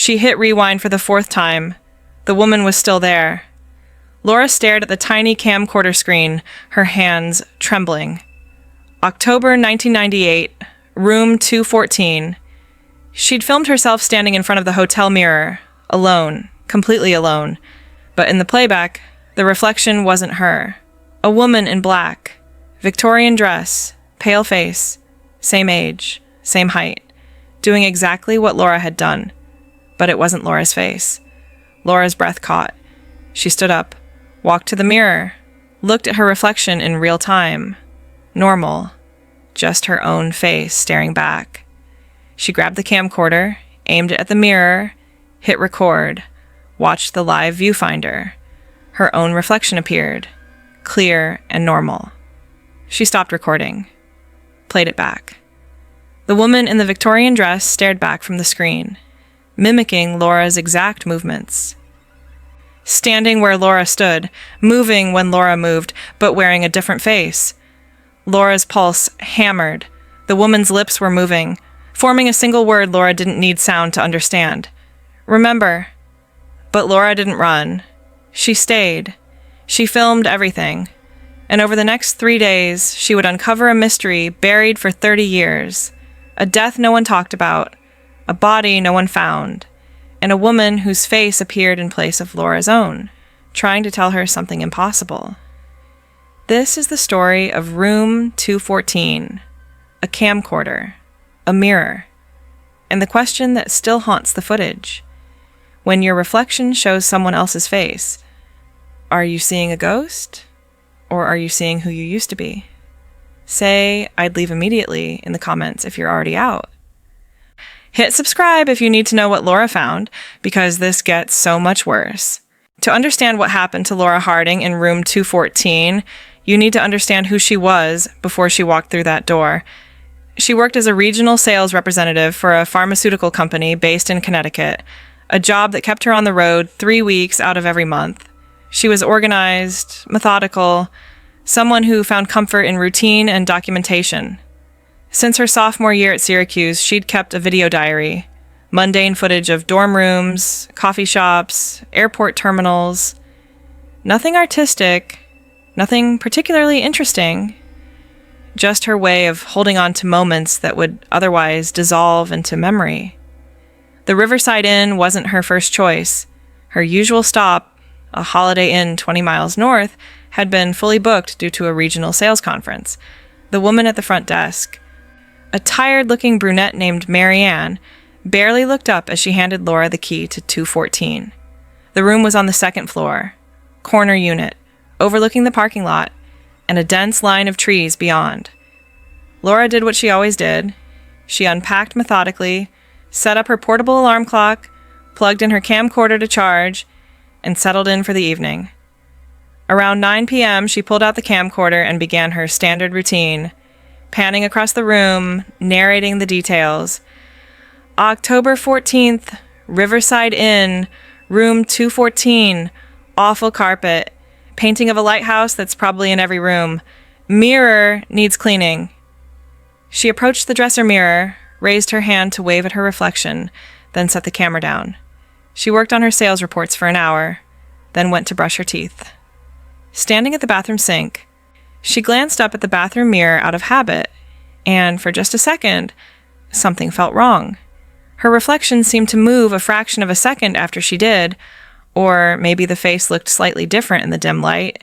She hit rewind for the 4th time. The woman was still there. Laura stared at the tiny camcorder screen, her hands trembling. October 1998, room 214. She'd filmed herself standing in front of the hotel mirror, alone, completely alone. But in the playback, the reflection wasn't her. A woman in black, Victorian dress, pale face, same age, same height, doing exactly what Laura had done. But it wasn't Laura's face. Laura's breath caught. She stood up, walked to the mirror, looked at her reflection in real time. Normal. Just her own face staring back. She grabbed the camcorder, aimed it at the mirror, hit record, watched the live viewfinder. Her own reflection appeared, clear and normal. She stopped recording, played it back. The woman in the Victorian dress stared back from the screen, mimicking Laura's exact movements. Standing where Laura stood, moving when Laura moved, but wearing a different face. Laura's pulse hammered. The woman's lips were moving, forming a single word Laura didn't need sound to understand. Remember. But Laura didn't run. She stayed. She filmed everything. And over the next 3 days, she would uncover a mystery buried for 30 years. A death no one talked about. A body no one found. And a woman whose face appeared in place of Laura's own, trying to tell her something impossible. This is the story of room 214, a camcorder, a mirror, and the question that still haunts the footage. When your reflection shows someone else's face, are you seeing a ghost, or are you seeing who you used to be? Say, I'd leave immediately in the comments if you're already out. Hit subscribe if you need to know what Laura found, because this gets so much worse. To understand what happened to Laura Harding in room 214, you need to understand who she was before she walked through that door. She worked as a regional sales representative for a pharmaceutical company based in Connecticut, a job that kept her on the road 3 weeks out of every month. She was organized, methodical, someone who found comfort in routine and documentation. Since her sophomore year at Syracuse, she'd kept a video diary, mundane footage of dorm rooms, coffee shops, airport terminals. Nothing artistic, nothing particularly interesting. Just her way of holding on to moments that would otherwise dissolve into memory. The Riverside Inn wasn't her first choice. Her usual stop, a Holiday Inn 20 miles north, had been fully booked due to a regional sales conference. The woman at the front desk, a tired-looking brunette named Marianne, barely looked up as she handed Laura the key to 214. The room was on the 2nd floor, corner unit, overlooking the parking lot, and a dense line of trees beyond. Laura did what she always did. She unpacked methodically, set up her portable alarm clock, plugged in her camcorder to charge, and settled in for the evening. Around 9 p.m., she pulled out the camcorder and began her standard routine, panning across the room, narrating the details. October 14th, Riverside Inn, room 214, awful carpet, painting of a lighthouse that's probably in every room. Mirror needs cleaning. She approached the dresser mirror, raised her hand to wave at her reflection, then set the camera down. She worked on her sales reports for an hour, then went to brush her teeth. Standing at the bathroom sink, she glanced up at the bathroom mirror out of habit, and for just a second, something felt wrong. Her reflection seemed to move a fraction of a second after she did, or maybe the face looked slightly different in the dim light.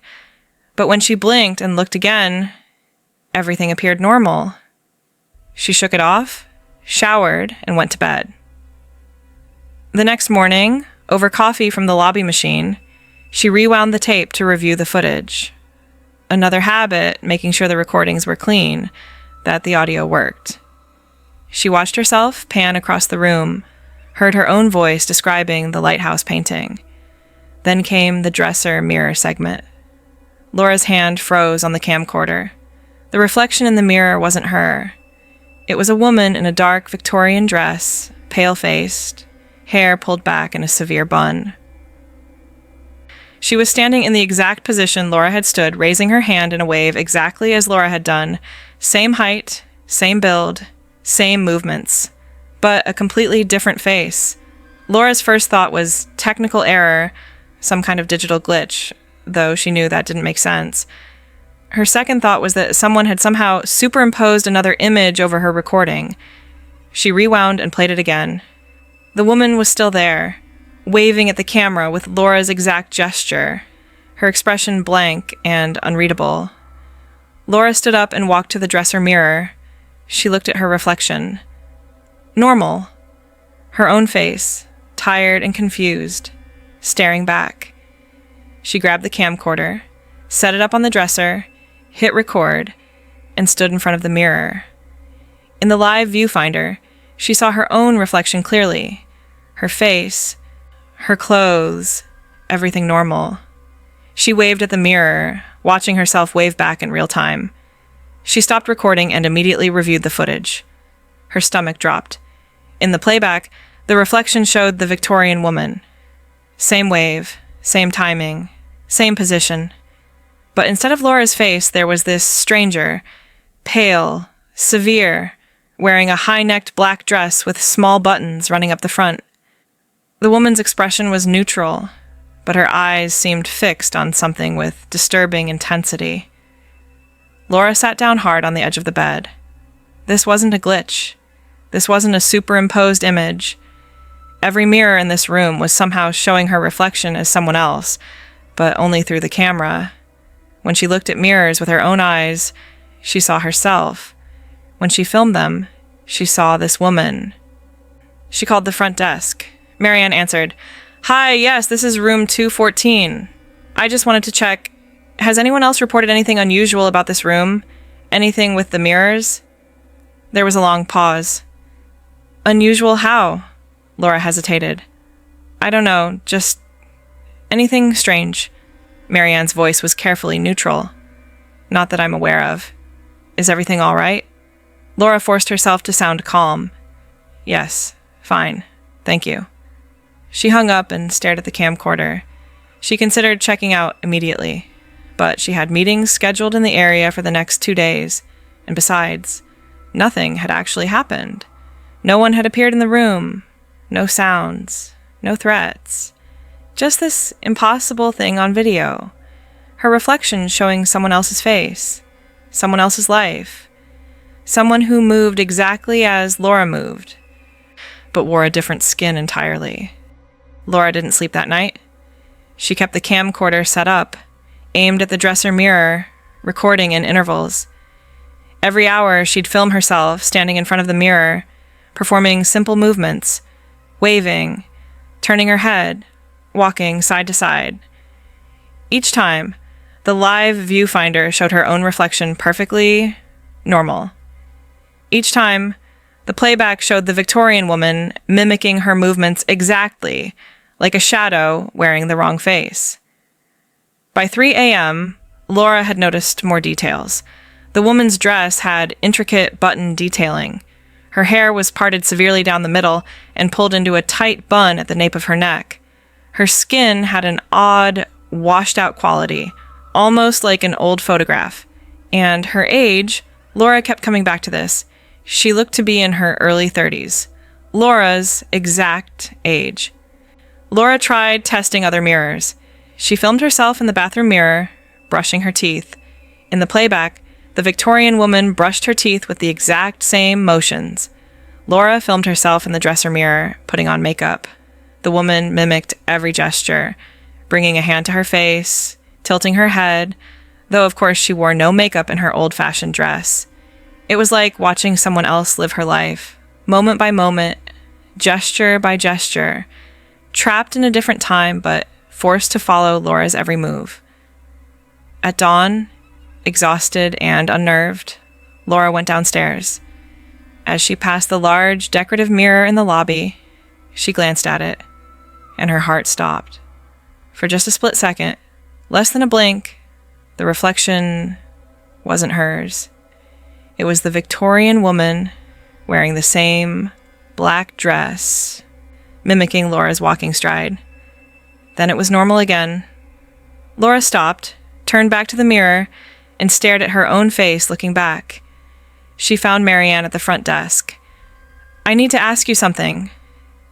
But when she blinked and looked again, everything appeared normal. She shook it off, showered, and went to bed. The next morning, over coffee from the lobby machine, she rewound the tape to review the footage. Another habit, making sure the recordings were clean, that the audio worked. She watched herself pan across the room, heard her own voice describing the lighthouse painting. Then came the dresser mirror segment. Laura's hand froze on the camcorder. The reflection in the mirror wasn't her. It was a woman in a dark Victorian dress, pale-faced, hair pulled back in a severe bun. She was standing in the exact position Laura had stood, raising her hand in a wave exactly as Laura had done. Same height, same build, same movements, but a completely different face. Laura's first thought was technical error, some kind of digital glitch, though she knew that didn't make sense. Her second thought was that someone had somehow superimposed another image over her recording. She rewound and played it again. The woman was still there, waving at the camera with Laura's exact gesture, her expression blank and unreadable. Laura stood up and walked to the dresser mirror. She looked at her reflection. Normal. Her own face, tired and confused, staring back. She grabbed the camcorder, set it up on the dresser, hit record, and stood in front of the mirror. In the live viewfinder, she saw her own reflection clearly. Her face, her clothes, everything normal. She waved at the mirror, watching herself wave back in real time. She stopped recording and immediately reviewed the footage. Her stomach dropped. In the playback, the reflection showed the Victorian woman. Same wave, same timing, same position. But instead of Laura's face, there was this stranger, pale, severe, wearing a high-necked black dress with small buttons running up the front. The woman's expression was neutral, but her eyes seemed fixed on something with disturbing intensity. Laura sat down hard on the edge of the bed. This wasn't a glitch. This wasn't a superimposed image. Every mirror in this room was somehow showing her reflection as someone else, but only through the camera. When she looked at mirrors with her own eyes, she saw herself. When she filmed them, she saw this woman. She called the front desk. Marianne answered, "Hi, yes, this is room 214. I just wanted to check. Has anyone else reported anything unusual about this room? Anything with the mirrors?" There was a long pause. "Unusual how?" Laura hesitated. "I don't know, just anything strange." Marianne's voice was carefully neutral. "Not that I'm aware of. Is everything all right?" Laura forced herself to sound calm. "Yes, fine. Thank you." She hung up and stared at the camcorder. She considered checking out immediately, but she had meetings scheduled in the area for the next 2 days, and besides, nothing had actually happened. No one had appeared in the room. No sounds. No threats. Just this impossible thing on video. Her reflection showing someone else's face. Someone else's life. Someone who moved exactly as Laura moved, but wore a different skin entirely. Laura didn't sleep that night. She kept the camcorder set up, aimed at the dresser mirror, recording in intervals. Every hour, she'd film herself standing in front of the mirror, performing simple movements, waving, turning her head, walking side to side. Each time, the live viewfinder showed her own reflection perfectly normal. Each time, the playback showed the Victorian woman mimicking her movements exactly, like a shadow wearing the wrong face. By 3 a.m., Laura had noticed more details. The woman's dress had intricate button detailing. Her hair was parted severely down the middle and pulled into a tight bun at the nape of her neck. Her skin had an odd, washed-out quality, almost like an old photograph. And her age, Laura kept coming back to this. She looked to be in her early 30s. Laura's exact age. Laura tried testing other mirrors. She filmed herself in the bathroom mirror, brushing her teeth. In the playback, the Victorian woman brushed her teeth with the exact same motions. Laura filmed herself in the dresser mirror, putting on makeup. The woman mimicked every gesture, bringing a hand to her face, tilting her head, though of course she wore no makeup in her old-fashioned dress. It was like watching someone else live her life, moment by moment, gesture by gesture, trapped in a different time but forced to follow Laura's every move. At dawn, exhausted and unnerved, Laura went downstairs. As she passed the large, decorative mirror in the lobby, she glanced at it, and her heart stopped. For just a split second, less than a blink, the reflection wasn't hers. It was the Victorian woman wearing the same black dress, mimicking Laura's walking stride. Then it was normal again. Laura stopped, turned back to the mirror, and stared at her own face looking back. She found Marianne at the front desk. "I need to ask you something."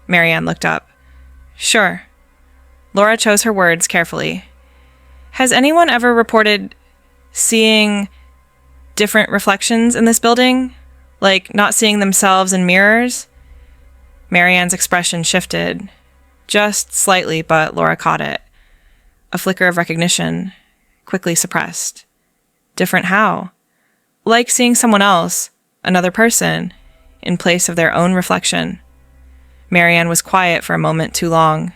Marianne looked up. Sure. Laura chose her words carefully. Has anyone ever reported seeing different reflections in this building? Like not seeing themselves in mirrors? Marianne's expression shifted. Just slightly, but Laura caught it. A flicker of recognition, quickly suppressed. Different how? Like seeing someone else, another person, in place of their own reflection. Marianne was quiet for a moment too long.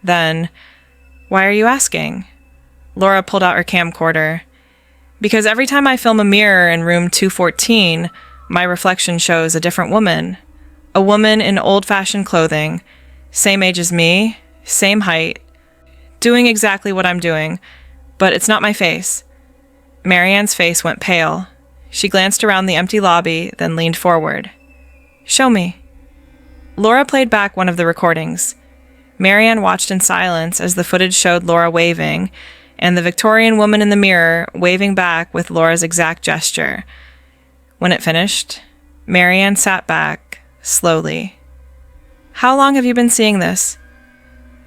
Then, why are you asking? Laura pulled out her camcorder. Because every time I film a mirror in room 214, my reflection shows a different woman. A woman in old-fashioned clothing, same age as me, same height, doing exactly what I'm doing, but it's not my face. Marianne's face went pale. She glanced around the empty lobby, then leaned forward. Show me. Laura played back one of the recordings. Marianne watched in silence as the footage showed Laura waving, and the Victorian woman in the mirror waving back with Laura's exact gesture. When it finished, Marianne sat back, slowly. How long have you been seeing this?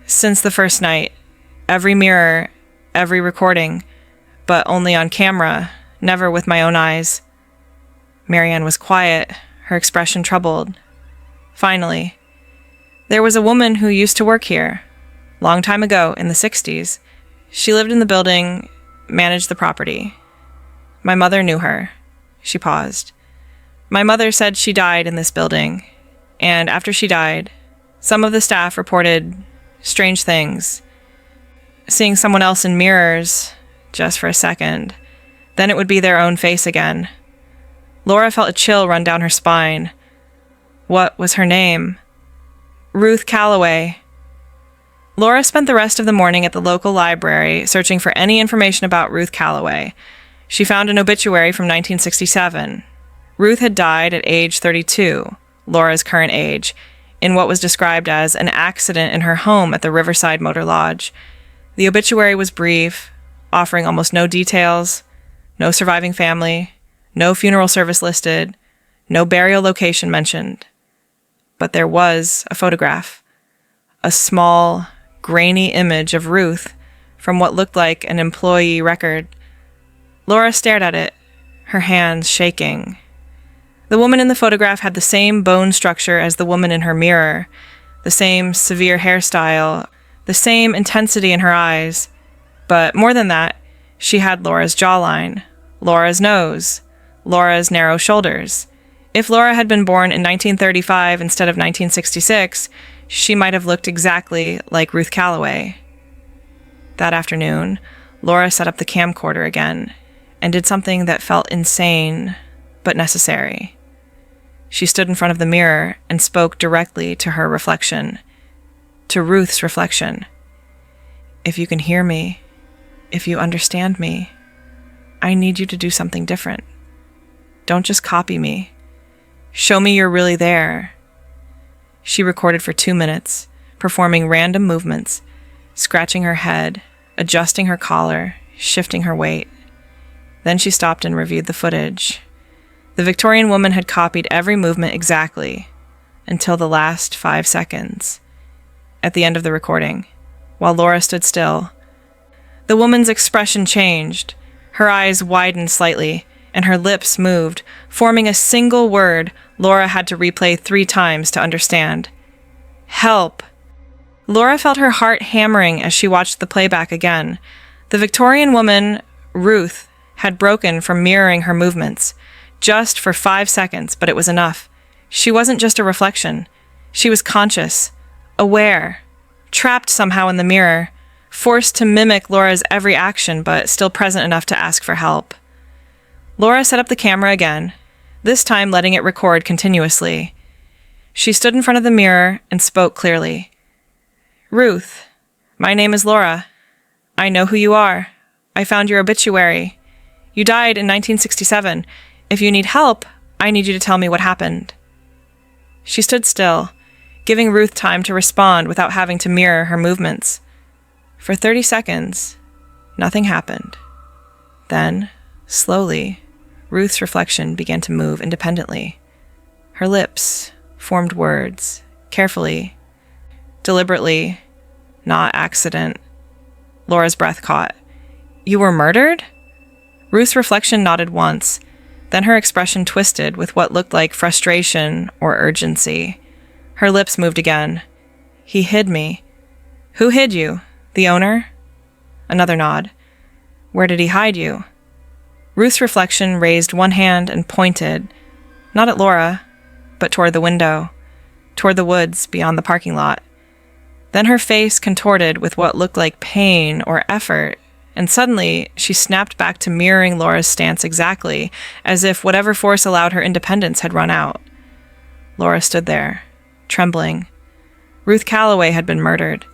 Since the first night. Every mirror, every recording, but only on camera, never with my own eyes. Marianne was quiet, her expression troubled. Finally, there was a woman who used to work here, long time ago in the 60s. She lived in the building, managed the property. My mother knew her. She paused. My mother said she died in this building, and after she died, some of the staff reported strange things. Seeing someone else in mirrors, just for a second. Then it would be their own face again. Laura felt a chill run down her spine. What was her name? Ruth Calloway. Laura spent the rest of the morning at the local library searching for any information about Ruth Calloway. She found an obituary from 1967. Ruth had died at age 32, Laura's current age, in what was described as an accident in her home at the Riverside Motor Lodge. The obituary was brief, offering almost no details, no surviving family, no funeral service listed, no burial location mentioned. But there was a photograph, a small, grainy image of Ruth from what looked like an employee record. Laura stared at it, her hands shaking. The woman in the photograph had the same bone structure as the woman in her mirror, the same severe hairstyle, the same intensity in her eyes. But more than that, she had Laura's jawline, Laura's nose, Laura's narrow shoulders. If Laura had been born in 1935 instead of 1966, she might have looked exactly like Ruth Calloway. That afternoon, Laura set up the camcorder again and did something that felt insane but necessary. She stood in front of the mirror and spoke directly to her reflection, to Ruth's reflection. If you can hear me, if you understand me, I need you to do something different. Don't just copy me. Show me you're really there. She recorded for 2 minutes, performing random movements, scratching her head, adjusting her collar, shifting her weight. Then she stopped and reviewed the footage. The Victorian woman had copied every movement exactly, until the last 5 seconds. At the end of the recording, while Laura stood still, the woman's expression changed. Her eyes widened slightly, and her lips moved, forming a single word Laura had to replay 3 times to understand. Help! Laura felt her heart hammering as she watched the playback again. The Victorian woman, Ruth, had broken from mirroring her movements, just for 5 seconds, but it was enough. She wasn't just a reflection. She was conscious, aware, trapped somehow in the mirror, forced to mimic Laura's every action, but still present enough to ask for help. Laura set up the camera again, this time letting it record continuously. She stood in front of the mirror and spoke clearly. Ruth, my name is Laura. I know who you are. I found your obituary. You died in 1967. If you need help, I need you to tell me what happened. She stood still, giving Ruth time to respond without having to mirror her movements. For 30 seconds, nothing happened. Then, slowly, Ruth's reflection began to move independently. Her lips formed words, carefully, deliberately, not accident. Laura's breath caught. You were murdered? Ruth's reflection nodded once, then her expression twisted with what looked like frustration or urgency. Her lips moved again. He hid me. Who hid you? The owner? Another nod. Where did he hide you? Ruth's reflection raised one hand and pointed, not at Laura, but toward the window, toward the woods beyond the parking lot. Then her face contorted with what looked like pain or effort, and suddenly she snapped back to mirroring Laura's stance exactly, as if whatever force allowed her independence had run out. Laura stood there, trembling. Ruth Calloway had been murdered.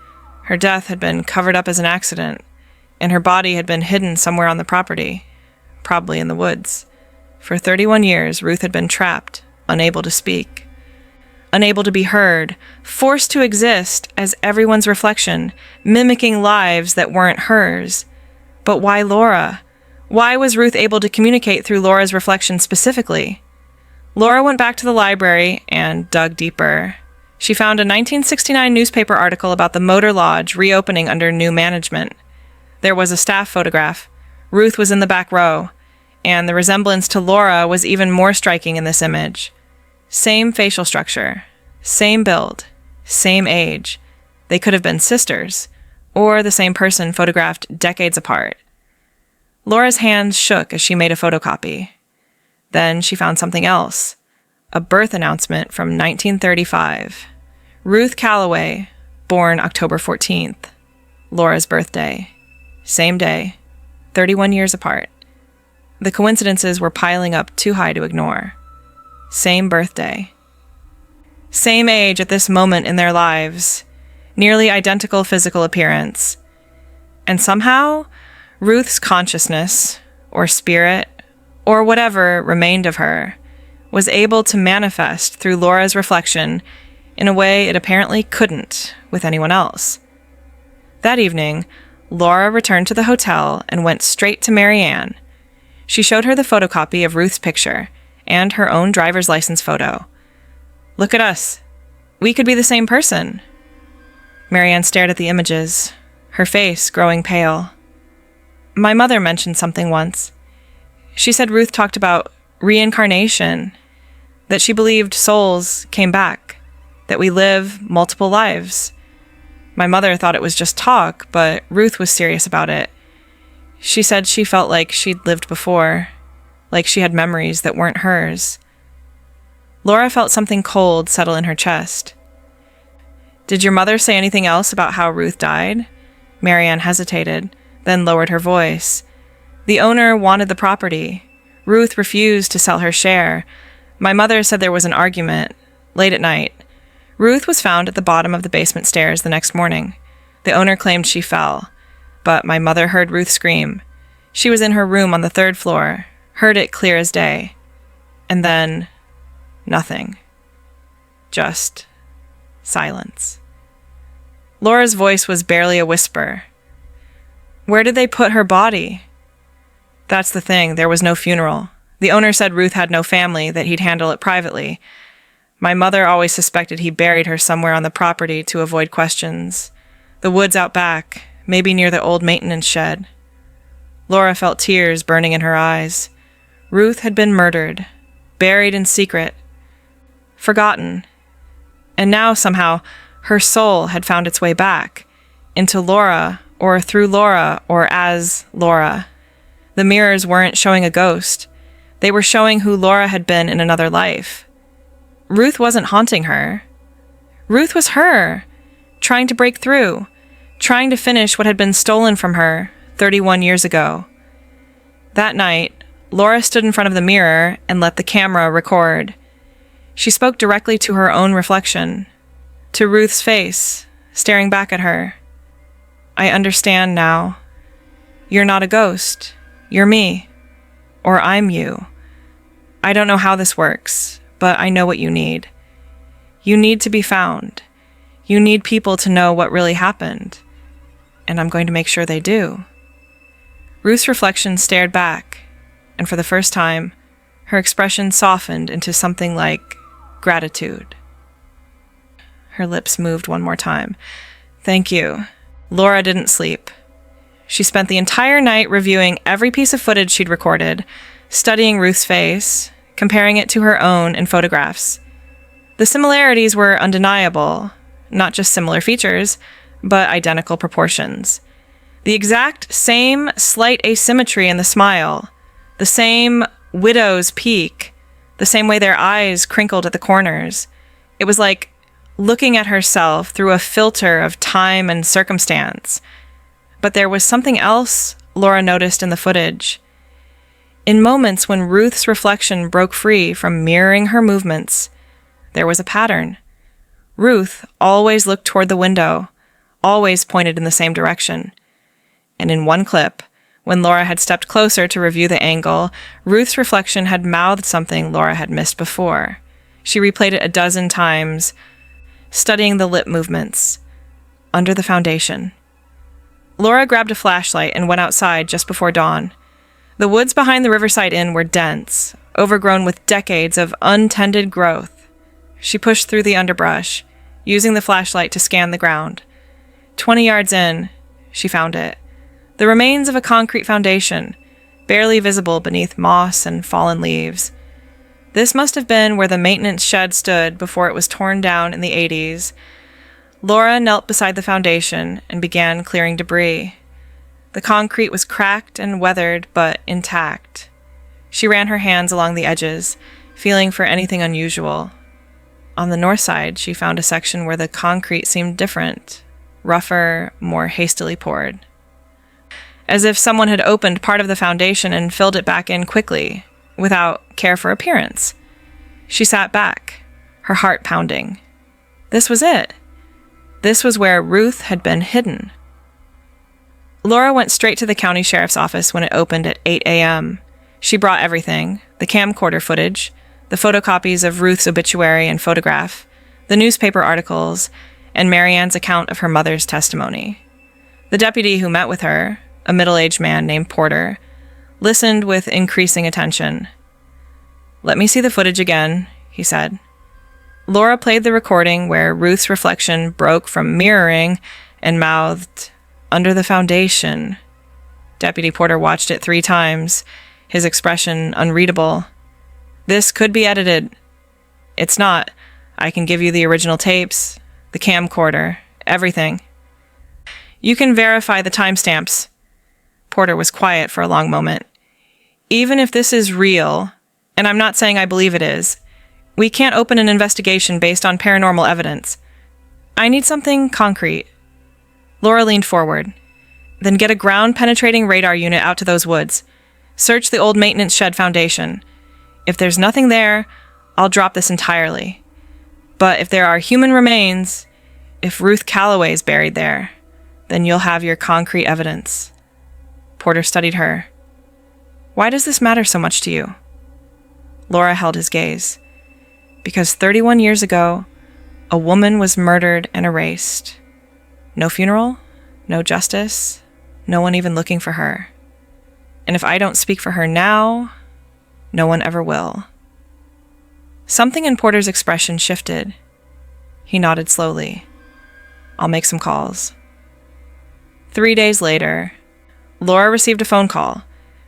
Her death had been covered up as an accident, and her body had been hidden somewhere on the property, probably in the woods. For 31 years, Ruth had been trapped, unable to speak, unable to be heard, forced to exist as everyone's reflection, mimicking lives that weren't hers. But why Laura? Why was Ruth able to communicate through Laura's reflection specifically? Laura went back to the library and dug deeper. She found a 1969 newspaper article about the Motor Lodge reopening under new management. There was a staff photograph. Ruth was in the back row, and the resemblance to Laura was even more striking in this image. Same facial structure, same build, same age. They could have been sisters, or the same person photographed decades apart. Laura's hands shook as she made a photocopy. Then she found something else. A birth announcement from 1935. Ruth Calloway, born October 14th. Laura's birthday. Same day, 31 years apart. The coincidences were piling up too high to ignore. Same birthday. Same age at this moment in their lives. Nearly identical physical appearance. And somehow, Ruth's consciousness, or spirit, or whatever remained of her, was able to manifest through Laura's reflection in a way it apparently couldn't with anyone else. That evening, Laura returned to the hotel and went straight to Mary Ann. She showed her the photocopy of Ruth's picture and her own driver's license photo. Look at us. We could be the same person. Mary Ann stared at the images, her face growing pale. My mother mentioned something once. She said Ruth talked about reincarnation, that she believed souls came back, that we live multiple lives. My mother thought it was just talk, but Ruth was serious about it. She said she felt like she'd lived before, like she had memories that weren't hers. Laura felt something cold settle in her chest. Did your mother say anything else about how Ruth died? Mary Ann hesitated, then lowered her voice. The owner wanted the property. Ruth refused to sell her share. My mother said there was an argument, late at night. Ruth was found at the bottom of the basement stairs the next morning. The owner claimed she fell, but my mother heard Ruth scream. She was in her room on the 3rd floor, heard it clear as day. And then, nothing. Just silence. Laura's voice was barely a whisper. Where did they put her body? That's the thing, there was no funeral. The owner said Ruth had no family, that he'd handle it privately. My mother always suspected he buried her somewhere on the property to avoid questions. The woods out back, maybe near the old maintenance shed. Laura felt tears burning in her eyes. Ruth had been murdered, buried in secret, forgotten. And now, somehow, her soul had found its way back, into Laura, or through Laura, or as Laura. The mirrors weren't showing a ghost. They were showing who Laura had been in another life. Ruth wasn't haunting her. Ruth was her, trying to break through, trying to finish what had been stolen from her 31 years ago. That night, Laura stood in front of the mirror and let the camera record. She spoke directly to her own reflection, to Ruth's face, staring back at her. I understand now. You're not a ghost. You're me. Or I'm you. I don't know how this works, but I know what you need. You need to be found. You need people to know what really happened. And I'm going to make sure they do. Ruth's reflection stared back, and for the first time, her expression softened into something like gratitude. Her lips moved one more time. Thank you. Laura didn't sleep. She spent the entire night reviewing every piece of footage she'd recorded, studying Ruth's face, comparing it to her own in photographs. The similarities were undeniable, not just similar features, but identical proportions. The exact same slight asymmetry in the smile, the same widow's peak, the same way their eyes crinkled at the corners. It was like looking at herself through a filter of time and circumstance. But there was something else Laura noticed in the footage. In moments when Ruth's reflection broke free from mirroring her movements, there was a pattern. Ruth always looked toward the window, always pointed in the same direction. And in one clip, when Laura had stepped closer to review the angle, Ruth's reflection had mouthed something Laura had missed before. She replayed it a dozen times, studying the lip movements. Under the foundation. Laura grabbed a flashlight and went outside just before dawn. The woods behind the Riverside Inn were dense, overgrown with decades of untended growth. She pushed through the underbrush, using the flashlight to scan the ground. 20 yards in, she found it. The remains of a concrete foundation, barely visible beneath moss and fallen leaves. This must have been where the maintenance shed stood before it was torn down in the 80s. Laura knelt beside the foundation and began clearing debris. The concrete was cracked and weathered, but intact. She ran her hands along the edges, feeling for anything unusual. On the north side, she found a section where the concrete seemed different, rougher, more hastily poured. As if someone had opened part of the foundation and filled it back in quickly, without care for appearance. She sat back, her heart pounding. This was it. This was where Ruth had been hidden. Laura went straight to the county sheriff's office when it opened at 8 a.m. She brought everything, the camcorder footage, the photocopies of Ruth's obituary and photograph, the newspaper articles, and Marianne's account of her mother's testimony. The deputy who met with her, a middle-aged man named Porter, listened with increasing attention. "Let me see the footage again," he said. Laura played the recording where Ruth's reflection broke from mirroring and mouthed, "Under the foundation." Deputy Porter watched it 3 times, his expression unreadable. "This could be edited." "It's not. I can give you the original tapes, the camcorder, everything." "You can verify the timestamps." Porter was quiet for a long moment. "Even if this is real, and I'm not saying I believe it is, we can't open an investigation based on paranormal evidence. I need something concrete." Laura leaned forward. "Then get a ground-penetrating radar unit out to those woods. Search the old maintenance shed foundation. If there's nothing there, I'll drop this entirely. But if there are human remains, if Ruth Calloway's buried there, then you'll have your concrete evidence." Porter studied her. "Why does this matter so much to you?" Laura held his gaze. "Because 31 years ago, a woman was murdered and erased. No funeral, no justice, no one even looking for her. And if I don't speak for her now, no one ever will." Something in Porter's expression shifted. He nodded slowly. "I'll make some calls." 3 days later, Laura received a phone call.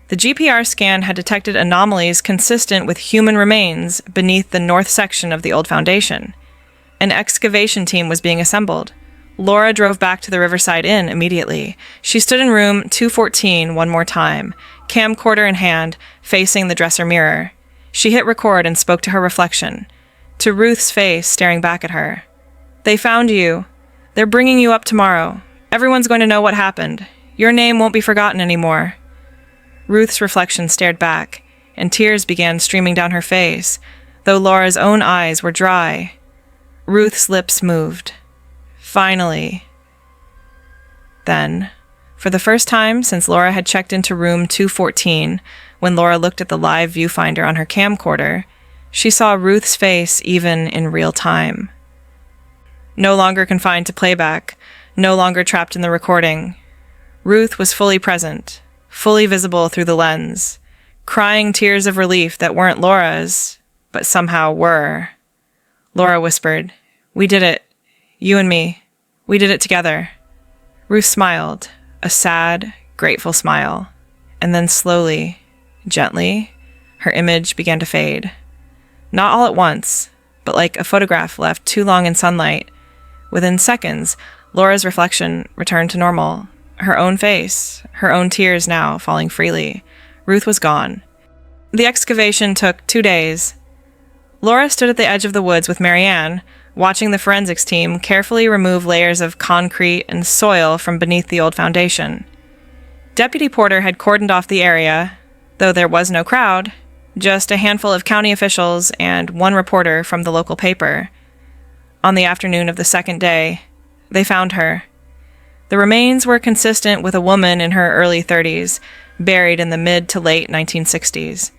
The GPR scan had detected anomalies consistent with human remains beneath the north section of the old foundation. An excavation team was being assembled. Laura drove back to the Riverside Inn immediately. She stood in room 214 one more time, camcorder in hand, facing the dresser mirror. She hit record and spoke to her reflection, to Ruth's face staring back at her. "They found you. They're bringing you up tomorrow. Everyone's going to know what happened. Your name won't be forgotten anymore." Ruth's reflection stared back, and tears began streaming down her face, though Laura's own eyes were dry. Ruth's lips moved. Finally. Then, for the first time since Laura had checked into room 214, when Laura looked at the live viewfinder on her camcorder, she saw Ruth's face even in real time. No longer confined to playback, no longer trapped in the recording, Ruth was fully present, fully visible through the lens, crying tears of relief that weren't Laura's, but somehow were. Laura whispered, "We did it. You and me. We did it together." Ruth smiled, a sad, grateful smile, and then slowly, gently, her image began to fade. Not all at once, but like a photograph left too long in sunlight. Within seconds, Laura's reflection returned to normal. Her own face, her own tears now falling freely. Ruth was gone. The excavation took 2 days. Laura stood at the edge of the woods with Marianne, watching the forensics team carefully remove layers of concrete and soil from beneath the old foundation. Deputy Porter had cordoned off the area, though there was no crowd, just a handful of county officials and one reporter from the local paper. On the afternoon of the second day, they found her. The remains were consistent with a woman in her early 30s, buried in the mid to late 1960s.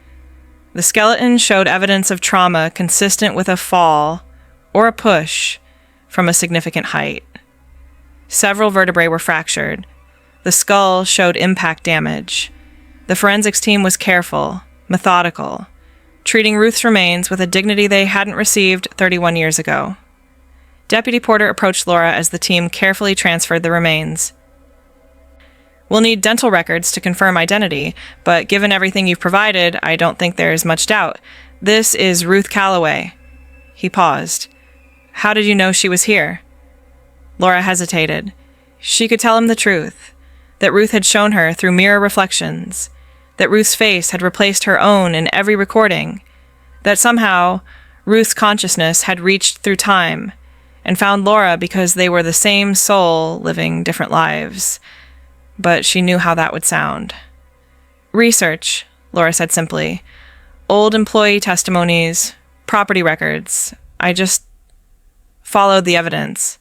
The skeleton showed evidence of trauma consistent with a fall or a push from a significant height. Several vertebrae were fractured. The skull showed impact damage. The forensics team was careful, methodical, treating Ruth's remains with a dignity they hadn't received 31 years ago. Deputy Porter approached Laura as the team carefully transferred the remains. "We'll need dental records to confirm identity, but given everything you've provided, I don't think there's much doubt. This is Ruth Calloway." He paused. "How did you know she was here?" Laura hesitated. She could tell him the truth, that Ruth had shown her through mirror reflections, that Ruth's face had replaced her own in every recording, that somehow Ruth's consciousness had reached through time and found Laura because they were the same soul living different lives. But she knew how that would sound. "Research," Laura said simply. "Old employee testimonies, property records. I just followed the evidence."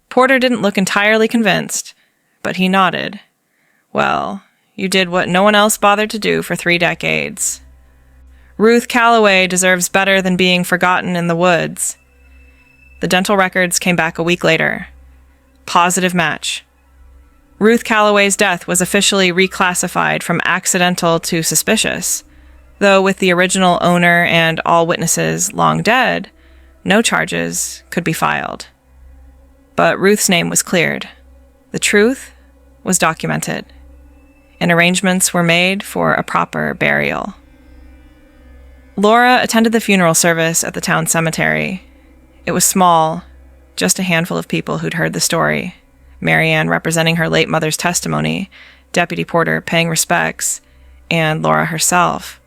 Porter didn't look entirely convinced, but he nodded. "Well, you did what no one else bothered to do for 3 decades. Ruth Calloway deserves better than being forgotten in the woods." The dental records came back a week later. Positive match. Ruth Calloway's death was officially reclassified from accidental to suspicious, though with the original owner and all witnesses long dead, no charges could be filed. But Ruth's name was cleared. The truth was documented, and arrangements were made for a proper burial. Laura attended the funeral service at the town cemetery. It was small, just a handful of people who'd heard the story. Marianne representing her late mother's testimony, Deputy Porter paying respects, and Laura herself.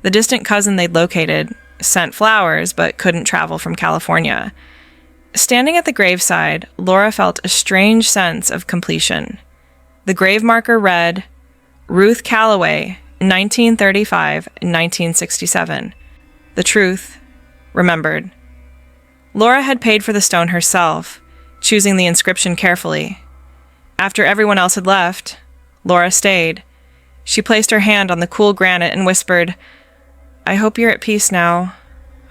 The distant cousin they'd located sent flowers but couldn't travel from California. Standing at the graveside, Laura felt a strange sense of completion. The grave marker read, "Ruth Calloway, 1935-1967. The truth, remembered." Laura had paid for the stone herself, choosing the inscription carefully. After everyone else had left, Laura stayed. She placed her hand on the cool granite and whispered, "I hope you're at peace now.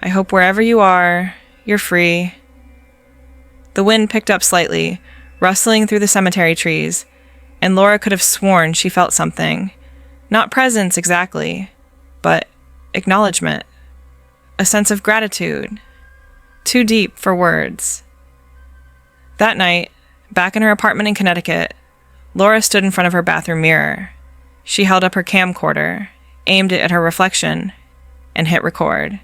I hope wherever you are, you're free." The wind picked up slightly, rustling through the cemetery trees, and Laura could have sworn she felt something. Not presence exactly, but acknowledgement. A sense of gratitude. Too deep for words. That night, back in her apartment in Connecticut, Laura stood in front of her bathroom mirror. She held up her camcorder, aimed it at her reflection, and hit record.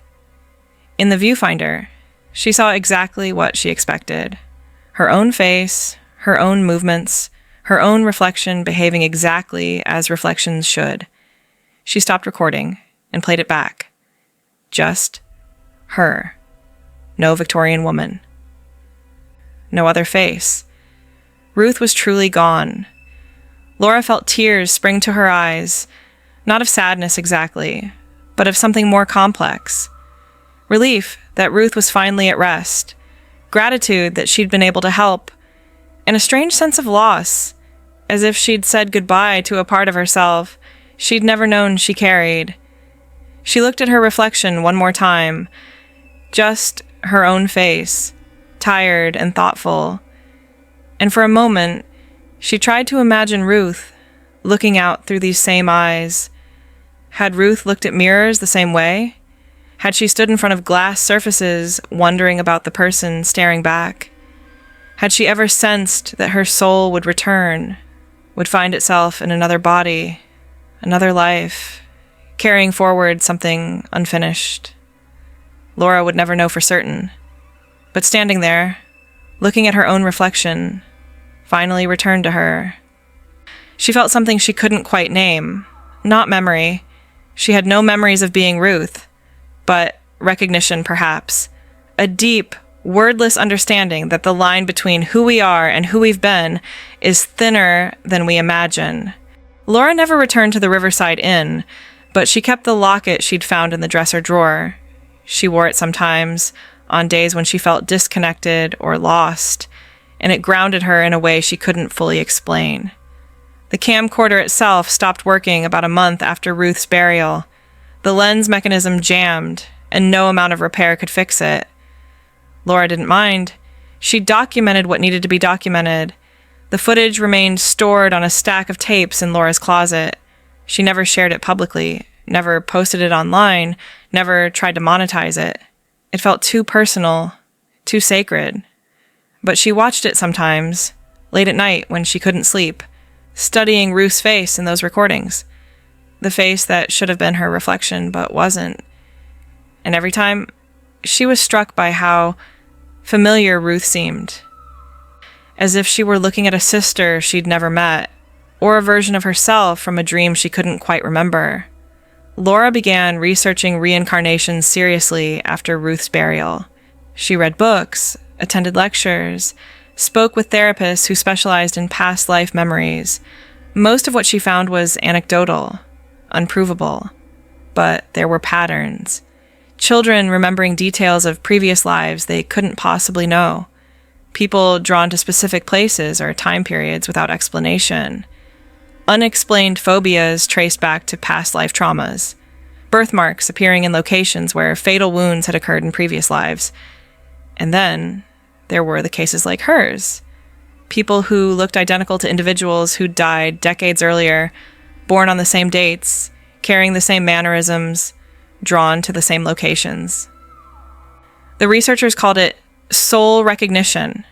In the viewfinder, she saw exactly what she expected. Her own face, her own movements, her own reflection behaving exactly as reflections should. She stopped recording and played it back. Just her. No Victorian woman. No other face. Ruth was truly gone. Laura felt tears spring to her eyes, not of sadness exactly, but of something more complex. Relief that Ruth was finally at rest, gratitude that she'd been able to help, and a strange sense of loss, as if she'd said goodbye to a part of herself she'd never known she carried. She looked at her reflection one more time, just her own face, tired and thoughtful, and for a moment, she tried to imagine Ruth looking out through these same eyes. Had Ruth looked at mirrors the same way? Had she stood in front of glass surfaces, wondering about the person staring back? Had she ever sensed that her soul would return, would find itself in another body, another life, carrying forward something unfinished? Laura would never know for certain, but standing there, looking at her own reflection, finally returned to her. She felt something she couldn't quite name, not memory. She had no memories of being Ruth, but recognition perhaps, a deep, wordless understanding that the line between who we are and who we've been is thinner than we imagine. Laura never returned to the Riverside Inn, but she kept the locket she'd found in the dresser drawer. She wore it sometimes, on days when she felt disconnected or lost, and it grounded her in a way she couldn't fully explain. The camcorder itself stopped working about a month after Ruth's burial. The lens mechanism jammed, and no amount of repair could fix it. Laura didn't mind. She documented what needed to be documented. The footage remained stored on a stack of tapes in Laura's closet. She never shared it publicly, never posted it online, never tried to monetize it. It felt too personal, too sacred. But she watched it sometimes, late at night when she couldn't sleep, studying Ruth's face in those recordings. The face that should have been her reflection, but wasn't. And every time, she was struck by how familiar Ruth seemed. As if she were looking at a sister she'd never met, or a version of herself from a dream she couldn't quite remember. Laura began researching reincarnation seriously after Ruth's burial. She read books, attended lectures, spoke with therapists who specialized in past life memories. Most of what she found was anecdotal, unprovable, but there were patterns. Children remembering details of previous lives they couldn't possibly know. People drawn to specific places or time periods without explanation. Unexplained phobias traced back to past life traumas. Birthmarks appearing in locations where fatal wounds had occurred in previous lives. And then there were the cases like hers. People who looked identical to individuals who died decades earlier, born on the same dates, carrying the same mannerisms, drawn to the same locations. The researchers called it soul recognition,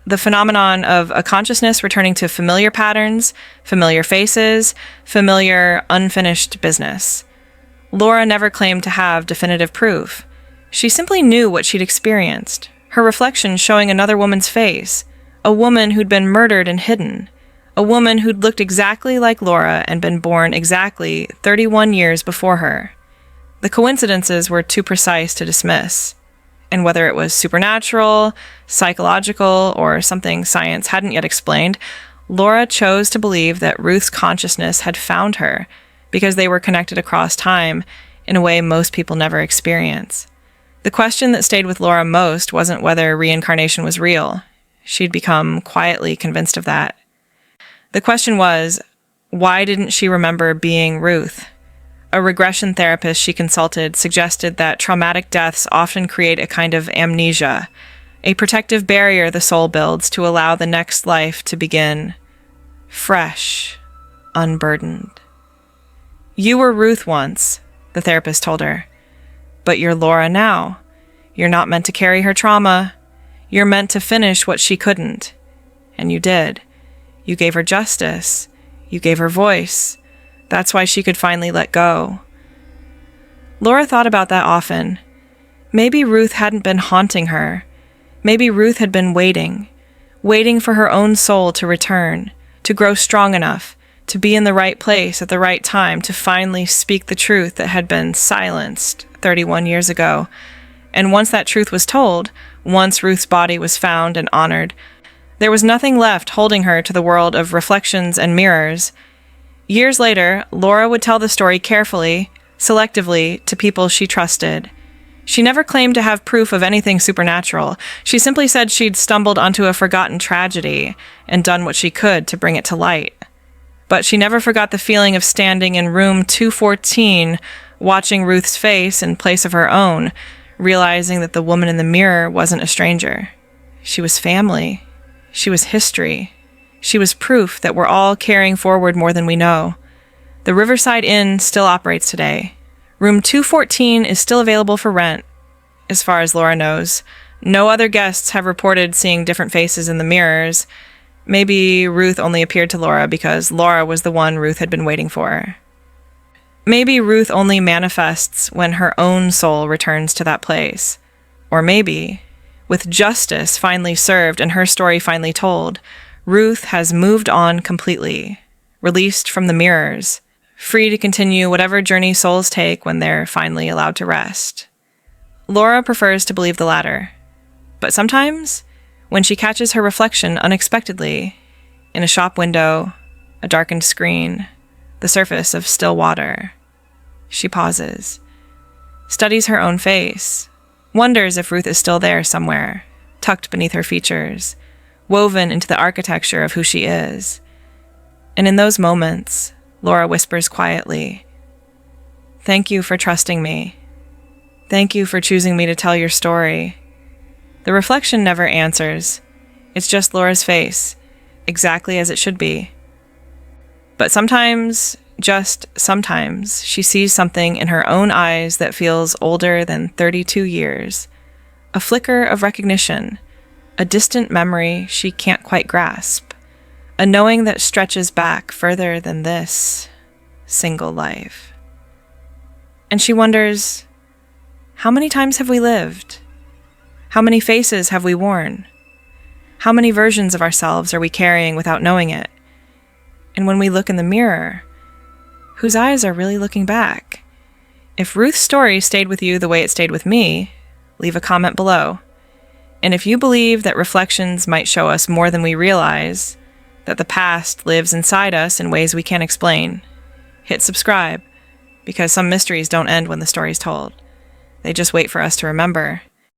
the phenomenon of a consciousness returning to familiar patterns, familiar faces, familiar unfinished business. Laura never claimed to have definitive proof. She simply knew what she'd experienced, her reflection showing another woman's face, a woman who'd been murdered and hidden, a woman who'd looked exactly like Laura and been born exactly 31 years before her. The coincidences were too precise to dismiss. And whether it was supernatural, psychological, or something science hadn't yet explained, Laura chose to believe that Ruth's consciousness had found her because they were connected across time in a way most people never experience. The question that stayed with Laura most wasn't whether reincarnation was real. She'd become quietly convinced of that. The question was, why didn't she remember being Ruth? A regression therapist she consulted suggested that traumatic deaths often create a kind of amnesia, a protective barrier the soul builds to allow the next life to begin fresh, unburdened. You were Ruth once, the therapist told her, but you're Laura now. You're not meant to carry her trauma. You're meant to finish what she couldn't. And you did. You gave her justice. You gave her voice. That's why she could finally let go. Laura thought about that often. Maybe Ruth hadn't been haunting her. Maybe Ruth had been waiting for her own soul to return, to grow strong enough, to be in the right place at the right time, to finally speak the truth that had been silenced 31 years ago. And once that truth was told, once Ruth's body was found and honored, there was nothing left holding her to the world of reflections and mirrors. Years later, Laura would tell the story carefully, selectively, to people she trusted. She never claimed to have proof of anything supernatural. She simply said she'd stumbled onto a forgotten tragedy and done what she could to bring it to light. But she never forgot the feeling of standing in room 214, watching Ruth's face in place of her own, realizing that the woman in the mirror wasn't a stranger. She was family. She was history. She was proof that we're all carrying forward more than we know. The Riverside Inn still operates today. Room 214 is still available for rent, as far as Laura knows. No other guests have reported seeing different faces in the mirrors. Maybe Ruth only appeared to Laura because Laura was the one Ruth had been waiting for. Maybe Ruth only manifests when her own soul returns to that place. Or maybe, with justice finally served and her story finally told, Ruth has moved on completely, released from the mirrors, free to continue whatever journey souls take when they're finally allowed to rest. Laura prefers to believe the latter. But sometimes, when she catches her reflection unexpectedly, in a shop window, a darkened screen, the surface of still water, she pauses, studies her own face, wonders if Ruth is still there somewhere, tucked beneath her features, woven into the architecture of who she is. And in those moments, Laura whispers quietly, "Thank you for trusting me. Thank you for choosing me to tell your story." The reflection never answers. It's just Laura's face, exactly as it should be. But sometimes, just sometimes, she sees something in her own eyes that feels older than 32 years. A flicker of recognition, a distant memory she can't quite grasp, a knowing that stretches back further than this single life. And she wonders, how many times have we lived? How many faces have we worn? How many versions of ourselves are we carrying without knowing it? And when we look in the mirror, whose eyes are really looking back? If Ruth's story stayed with you the way it stayed with me, leave a comment below. And if you believe that reflections might show us more than we realize, that the past lives inside us in ways we can't explain, hit subscribe, because some mysteries don't end when the story's told. They just wait for us to remember.